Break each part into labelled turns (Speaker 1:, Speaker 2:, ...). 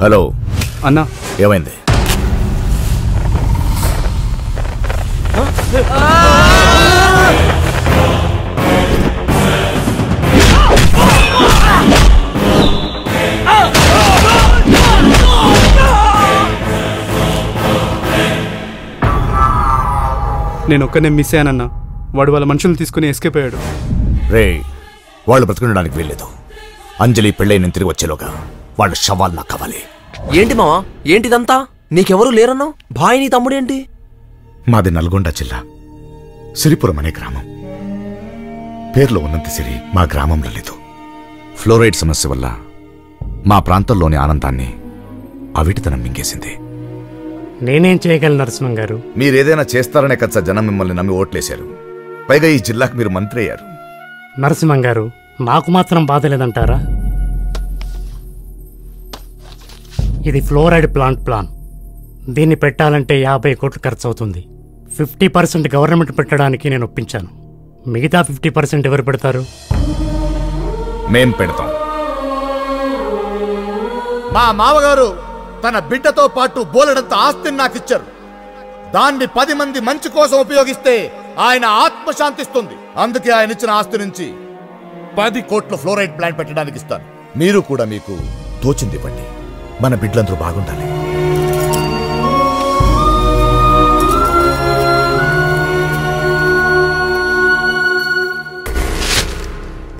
Speaker 1: Hello
Speaker 2: అన్నా,
Speaker 1: ఏమైంది?
Speaker 2: నేను ఒక్కనే మిస్ అయ్యానన్నా. వాడు వాళ్ళ మనుషులు తీసుకుని ఎస్కేప్ అయ్యాడు.
Speaker 1: రే, వాళ్ళు బ్రతుకుండడానికి వీల్లేదు. అంజలి పెళ్ళై నేను తిరిగి వచ్చేలోగా వాళ్ళ శవాలు నాకు కావాలి.
Speaker 3: ఏంటి మావా, ఏంటిదంతా? నీకెవరూ లేరన్నావు? భాయ్ నీ తమ్ముడేంటి?
Speaker 1: మాది నల్గొండ జిల్లా, సిరిపురం అనే గ్రామం. పేర్లో ఉన్నంత సిరి మా గ్రామంలో లేదు. ఫ్లోరైడ్ సమస్య వల్ల మా ప్రాంతంలోని ఆనందాన్ని అవిటితనం మింగేసింది.
Speaker 4: నేనేం చేయగలను నరసింహం గారు?
Speaker 1: మీరేదైనా చేస్తారనే కదా జనం మిమ్మల్ని నమ్మి ఓట్లేశారు. పైగా ఈ జిల్లాకు మీరు మంత్రి అయ్యారు.
Speaker 4: నరసింహం గారు, నాకు మాత్రం బాధ లేదంటారా? ఇది ఫ్లోరైడ్ ప్లాన్. దీన్ని పెట్టాలంటే 50 కోట్లు ఖర్చు అవుతుంది. 50% గవర్నమెంట్ పెట్టడానికి నేను ఒప్పించాను. మిగతా 50% ఎవరు పెడతారు?
Speaker 1: మేం పెడతాం. మా మామగారు తన బిడ్డతో పాటు బోలెడంత ఆస్తిని నాకిచ్చారు. దాన్ని 10 మంది మంచి కోసం ఉపయోగిస్తే ఆయన ఆత్మశాంతిస్తుంది. అందుకే ఆయన ఇచ్చిన ఆస్తి నుంచి 10 కోట్ల ఫ్లోరైడ్ ప్లాంట్ పెట్టడానికి ఇస్తాను. మీరు కూడా మీకు తోచింది ఇవ్వండి. మన బిడ్డలందరూ బాగుండాలి.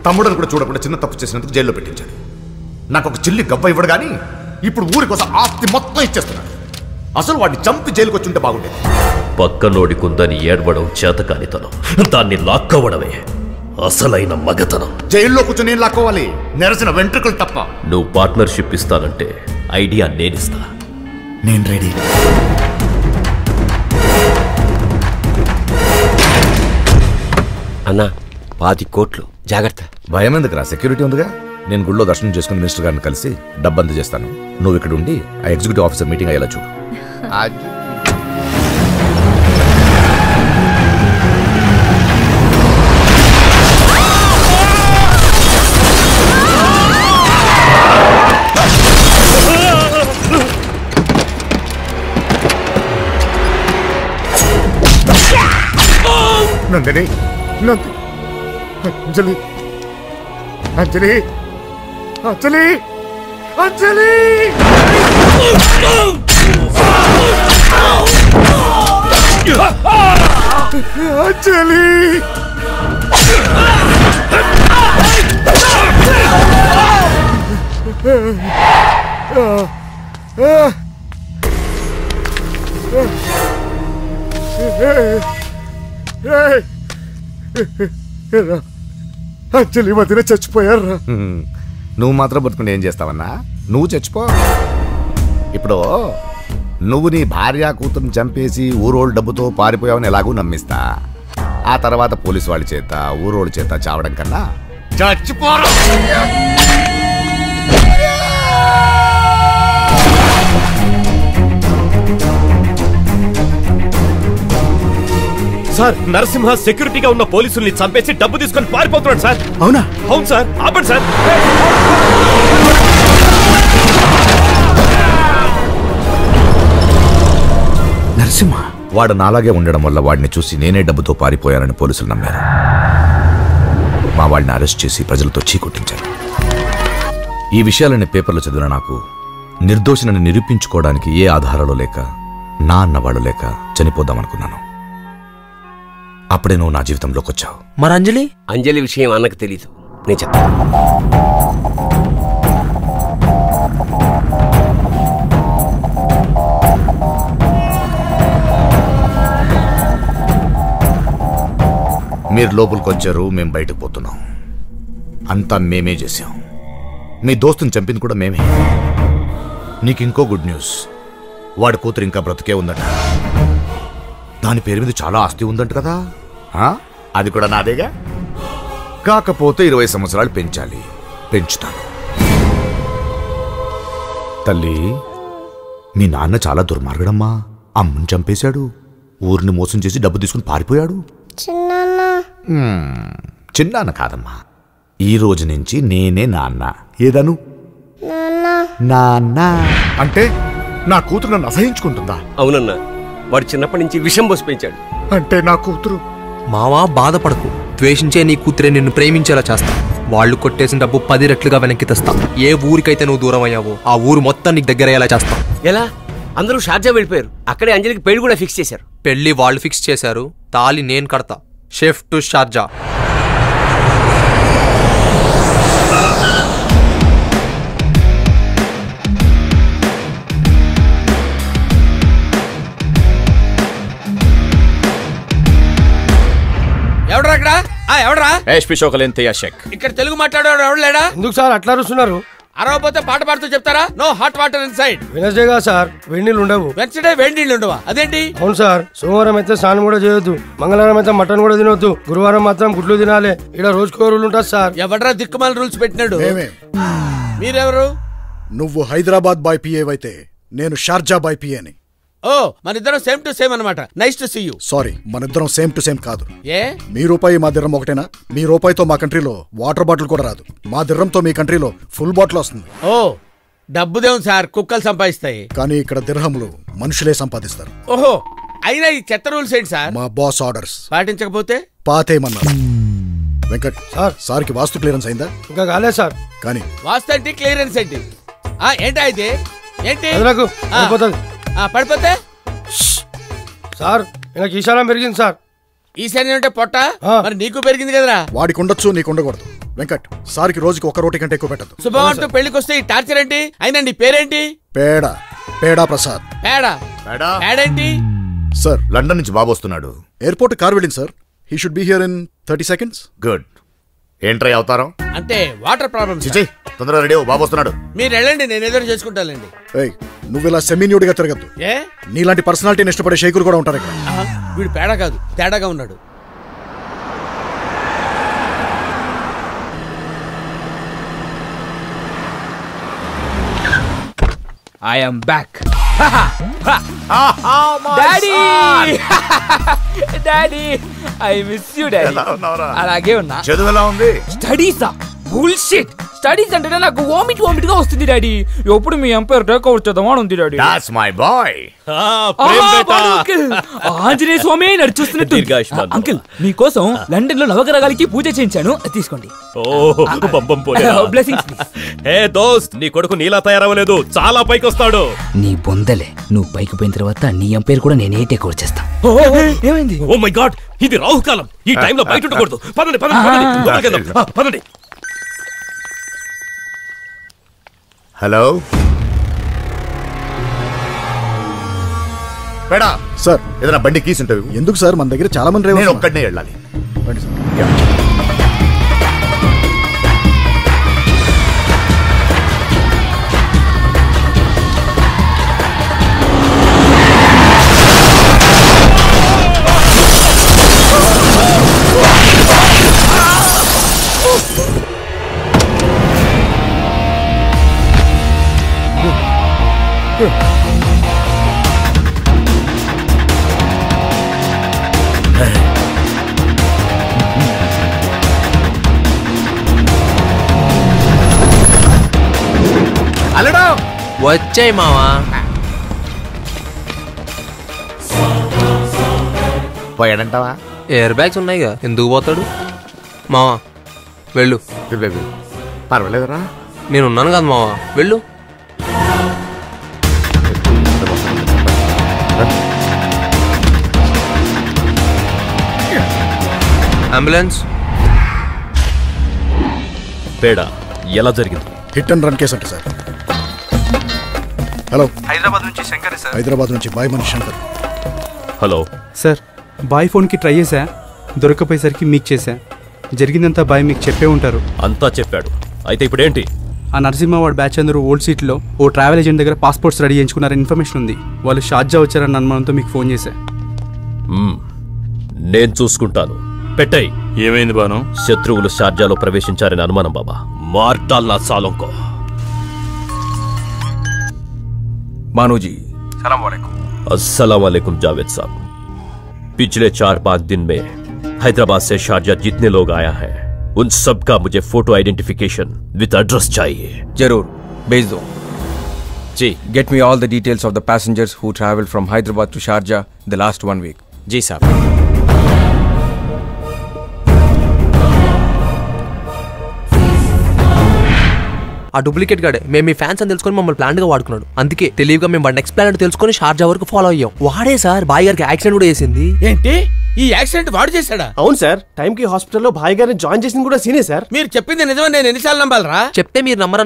Speaker 1: తమ్ముడని కూడా చూడకుండా చిన్న తప్పు చేసినందుకు జైల్లో పెట్టించాడు. నాకు ఒక చిల్లి గవ్వ ఇవ్వడు కానీ ఇప్పుడు ఊరి కోసం ఆస్తి మొత్తం ఇచ్చేస్తున్నాడు. అసలు వాడిని చంపి జైలుకి వచ్చి ఉంటే బాగుండేది.
Speaker 5: పక్కనోడి కుందని ఏడవడం చేతకానితనం, దాన్ని లాక్కోవడమే అసలైన మగతనం.
Speaker 1: జైల్లో కూర్చొని ఏం లాక్కోవాలి? నెరసిన వెంట్రుకలు తప్ప.
Speaker 5: నువ్వు పార్ట్నర్షిప్ ఇస్తానంటే ఐడియా నేనిస్తా.
Speaker 1: నేను రెడీ.
Speaker 3: అన్నా, 10 కోట్లు జాగ్రత్త.
Speaker 1: భయం ఎందుకురా? సెక్యూరిటీ ఉందిగా. నేను గుళ్ళో దర్శనం చేసుకుని మినిస్టర్ గారిని కలిసి డబ్బు అందజేస్తాను. నువ్వు ఇక్కడ ఉండి ఆ ఎగ్జిక్యూటివ్ ఆఫీసర్ మీటింగ్ అయ్యేలా చూడు. నందిని, అంజలి, అంజలి, అంజలి, అంజలి, అంజలి. అంజలి మధ్యన చచ్చిపోయారా? నువ్వు మాత్రం బతుకుంటే ఏం చేస్తావన్నా? నువ్వు చచ్చిపో. ఇప్పుడు నువ్వు నీ భార్య కూతురుని చంపేసి ఊరోళ్ళ డబ్బుతో పారిపోయావని ఎలాగూ నమ్మిస్తా. ఆ తర్వాత పోలీసు వాళ్ళ చేత ఊరోళ్ళ చేత చావడం కన్నా చచ్చిపోరా.
Speaker 5: సార్, నరసింహ సెక్యూరిటీగా ఉన్న పోలీసుల్ని చంపేసి డబ్బు తీసుకొని పారిపోతున్నాడు సార్.
Speaker 2: అవునా?
Speaker 5: అవును సార్, ఆపండి సార్.
Speaker 2: నరసింహ
Speaker 1: వాడు నాలాగే ఉండడం వల్ల వాడిని చూసి నేనే డబ్బుతో పారిపోయానని పోలీసులు నమ్మారు. మా వాడిని అరెస్ట్ చేసి ప్రజలతో చీకొట్టించారు. ఈ విషయాలని పేపర్లో చదివిన నాకు నిర్దోషిని నిరూపించుకోవడానికి ఏ ఆధారాలు లేక, నా అన్నవాళ్ళు లేక చనిపోదామనుకున్నాను. అప్పుడే నువ్వు నా జీవితంలోకి వచ్చావు.
Speaker 3: మరి అంజలి? అంజలి విషయం అన్నకు తెలీదు, నేను చెప్తాను.
Speaker 1: మీరు లోపలికి వచ్చారు, మేము బయటకు పోతున్నాం. అంతా మేమే చేశాం. మీ దోస్తుని చంపింది కూడా మేమే. నీకు ఇంకో గుడ్ న్యూస్, వాడి కూతురు ఇంకా బ్రతికే ఉందట. దాని పేరు మీద చాలా ఆస్తి ఉందంట కదా. అది కూడా నాదేగా. కాకపోతే 20 సంవత్సరాలు పెంచాలి. పెంచుతాను. తల్లి, మీ నాన్న చాలా దుర్మార్గుడమ్మా. అమ్మని చంపేశాడు, ఊరిని మోసం చేసి డబ్బు తీసుకుని పారిపోయాడు. చిన్నాన్న కాదమ్మా, ఈ రోజు నుంచి నేనే నాన్న. ఏదను? నాన్న. అంటే నా కూతురు నన్ను అసహించుకుంటుందా?
Speaker 5: అవునన్నా, వాడు చిన్నప్పటి నుంచి విషం పోసి పెంచాడు.
Speaker 1: అంటే నా కూతురు...
Speaker 3: మావా బాధపడకు, ద్వేషించే నీ కూతురే నిన్ను ప్రేమించేలా చేస్తా. వాళ్ళు కొట్టేసిన డబ్బు 10 రెట్లుగా వెనక్కి తెస్తా. ఏ ఊరికైతే నువ్వు దూరం అయ్యావో ఆ ఊరు మొత్తం నీకు దగ్గర అయ్యేలా చేస్తా.
Speaker 5: ఎలా? అందరూ షార్జా వెళ్ళిపోయారు. అక్కడే అంజలికి పెళ్లి కూడా ఫిక్స్ చేశారు.
Speaker 3: పెళ్లి వాళ్ళు ఫిక్స్ చేశారు, తాళి నేను కడతా. Shift to Sharjah.
Speaker 6: ఎవడరా అక్కడ? ఎవడరా?
Speaker 5: ఇక్కడ తెలుగు మాట్లాడేవాడు ఎవడు లేడా?
Speaker 6: ఎందుకు సార్ అట్లా అరుస్తున్నారు? అరవపోతే పాట పాడుతూ చెప్తారా? నో హాట్ వాటర్ ఇన్ సైడ్. వెనస్డేగా సార్ వేడి నీళ్ళు ఉండవు. వెన్స్డే వేడి నీళ్ళు ఉండవా? అదేంటి? అవును సార్, సోమవారం అయితే స్నానం కూడా చేయొద్దు, మంగళవారం అయితే మటన్ కూడా తినొద్దు, గురువారం మాత్రం గుడ్లు తినాలి. ఇక్కడ రోజుకో రూల్ ఉంటుంది సార్. ఎవడరా దిక్కుమాల రూల్స్ పెట్టినాడు? మీరెవరు?
Speaker 7: నువ్వు హైదరాబాద్ బాయ్ పిఏ అయితే నేను షార్జా బాయ్ పిఏని.
Speaker 6: ఓ, మనిద్దరం సేమ్ టు సేమ్ అన్నమాట. Nice to see you.
Speaker 7: Sorry, మనిద్దరం సేమ్ టు సేమ్ కాదు.
Speaker 6: ఏ?
Speaker 7: మీ రూపాయి మా దిర్రం ఒకటేనా? మీ రూపాయితో మా కంట్రీలో వాటర్ బాటిల్ కూడా రాదు. మా దిర్రంతో మీ కంట్రీలో ఫుల్ బాటిల్ వస్తుంది.
Speaker 6: ఓ, డబ్బుదేం సార్, కుక్కలు సంపాదిస్తాయి.
Speaker 7: కానీ ఇక్కడ దిర్హంలు మనుషులే సంపాదిస్తారు.
Speaker 6: ఓహో, అయినా ఈ చెత్త రూల్స్ ఏంటి సార్?
Speaker 7: మా బాస్ ఆర్డర్స్
Speaker 6: పాటించకపోతే
Speaker 7: పాతేయమన్నారు. వెంకట్ సార్కి వాస్తు క్లియరెన్స్ అయిందా?
Speaker 6: ఇంకా కాలేదు సార్.
Speaker 7: కానీ
Speaker 6: వాస్తు ఏంటి, క్లియరెన్స్ ఏంటి? ఏంటా ఇది? ఏంటి పడిపోతే? సార్ నాకు ఈశాన్యం పెరిగింది సార్. ఈశాన్యం అంటే పొట్ట, మరి నీకు పెరిగింది కదరా.
Speaker 7: వాడికి ఉండొచ్చు, నీకు ఉండకూడదు. వెంకట్ సార్కి రోజుకి 1 రోటీ కంటే ఎక్కువ పెట్టదు.
Speaker 6: శుభం అంటూ పెళ్లికి వస్తే ఈ టార్చర్ ఏంటి? అయినా నీ పేరేంటి?
Speaker 7: పేడా. పేడా ప్రసాద్.
Speaker 6: పేడా? పేడేంటి
Speaker 1: సార్? లండన్ నుంచి బాబు వస్తున్నాడు.
Speaker 7: ఎయిర్పోర్ట్ కార్ వెళ్ళింది sir. He should be here in 30 seconds.
Speaker 1: Good. ఏంట్రై అవతారం?
Speaker 6: అంటే వాటర్ ప్రాబ్లమ్.
Speaker 1: తొందరగా రెడీ బాబు వస్తున్నాడు.
Speaker 6: మీరు వెళ్ళండి, నేను ఎదురు చేసుకుంటానండి.
Speaker 7: నువ్వు ఇలా సెమీన్యూడ్గా తిరగద్దు.
Speaker 6: ఏ?
Speaker 7: నీలాంటి పర్సనాలిటీని ఇష్టపడే షేకులు కూడా ఉంటారు ఇక్కడ.
Speaker 6: వీడు పేడా కాదు, తేడాగా ఉన్నాడు.
Speaker 8: I am back. Daddy! Daddy! I miss you, Daddy. అలాగే ఉన్నా.
Speaker 1: చదువు ఎలా ఉంది?
Speaker 8: స్టడీసా? బుల్షిట్. స్టడీస్ అంటేనే నాకు వామిట్ గా వస్తుంది డాడీ. ఎప్పుడు మీ ఎంపైర్ టేక్ ఓవర్ చేద్దామని ఉంది daddy.
Speaker 1: That's my boy.
Speaker 8: Anjaneya Swami నడిచొస్తున్నట్టు. అంకుల్ మీకోసం లండన్ లో నవగ్రహాలకి పూజ చేయించాను, తీసుకోండి. Blessings please.
Speaker 5: హే దోస్త్, నీ కొడుకు నీలా తయారవ్వలేదు, చాలా పైకి వస్తాడు.
Speaker 8: నీ బొందలే, నువ్వు పైకి పోయిన తర్వాత నీ ఎంపైర్ కూడా నేనే టేక్ ఓవర్ చేస్తా. ఏమైంది?
Speaker 5: ఓ మై గాడ్, ఇది రాహుకాలం. ఈ టైంలో బయట ఉండకూడదు. పదండి పదండి పదండి.
Speaker 1: హలో పేడా
Speaker 7: సార్,
Speaker 1: ఏదైనా బండి కీస్ ఉంటావు?
Speaker 7: ఎందుకు సార్, మన దగ్గర చాలా మంది.
Speaker 1: నేను ఒక్కడనే వెళ్ళాలి.
Speaker 3: వచ్చాయి మావా.
Speaker 1: పోయాడంటావా?
Speaker 3: ఎయిర్ బ్యాగ్స్ ఉన్నాయిగా, ఎందుకు పోతాడు? మావా వెళ్ళు.
Speaker 1: పర్వాలేదురా,
Speaker 3: నేనున్నాను కదా మావా, వెళ్ళు. అంబులెన్స్.
Speaker 5: పేడా ఎలా జరిగింది?
Speaker 7: హిట్ అండ్ రన్ కేసు అంటే సార్. హలో,
Speaker 2: హైదరాబాద్ నుంచి శంకర్ సార్.
Speaker 7: హైదరాబాద్ నుంచి బాయ్ మనిషి శంకర్.
Speaker 5: హలో
Speaker 2: సార్, బాయ్ ఫోన్కి ట్రై చేశా, దొరకపోయేసరికి మీకు చేశా. జరిగిందంతా బాయ్ మీకు చెప్పే ఉంటారు.
Speaker 5: అంతా చెప్పాడు. అయితే ఇప్పుడేంటి?
Speaker 2: ఆ నరసింహ వాడు బ్యాచ్ అందరూ ఓల్డ్ సీట్లో ఓ ట్రావెల్ ఏజెంట్ దగ్గర పాస్పోర్ట్స్ రెడీ చేయించుకున్నారని ఇన్ఫర్మేషన్ ఉంది. వాళ్ళు షార్జా వచ్చారన్న అనుమానంతో మీకు ఫోన్ చేశా.
Speaker 5: నేను చూసుకుంటాను. పెట్టాయి.
Speaker 9: ఏమైంది బాను?
Speaker 5: శత్రువులు షార్జాలో ప్రవేశించారని అనుమానం బాబా. మార్టాల్నా సాలోంకో.
Speaker 9: बानू जी
Speaker 5: सलाम वालेकुम। अस्सलाम वालेकुम जावेद साहब। पिछले 4-5 दिन में हैदराबाद से शारजा जितने लोग आया है उन सब का मुझे फोटो आइडेंटिफिकेशन विद एड्रेस चाहिए।
Speaker 9: जरूर भेज दो।
Speaker 10: जी
Speaker 9: Get me all the details of the passengers who traveled from Hyderabad to Sharjah the last 1 week.
Speaker 10: जी साहब.
Speaker 3: ఆ డూప్లికేట్ గాడే మేము మీ ఫ్యాన్స్ అని తెలుసుకొని మమ్మల్ని ప్లాన్ గా వాడుకున్నాడు. అందుకే తెలివిగా మేము వాడు నెక్స్ట్ ప్లాన్ తెలుసుకొని షార్జా వరకు ఫాలో అయ్యాం. వాడే సార్ బాయ్ గారికి యాక్సిడెంట్ కూడా చేసింది.
Speaker 6: ఏంటి ఈ యాక్సిడెంట్ వాడు చేశాడా?
Speaker 11: అవును సార్, టైం కి హాస్పిటల్లో భాయ్ గారిని జాయిన్ చేసింది కూడా సీనే సార్.
Speaker 6: మీరు చెప్పింది నిజమని నేను ఎన్నిసార్లు నమ్మాలరా?
Speaker 3: చెప్తే మీరు నమ్మరు.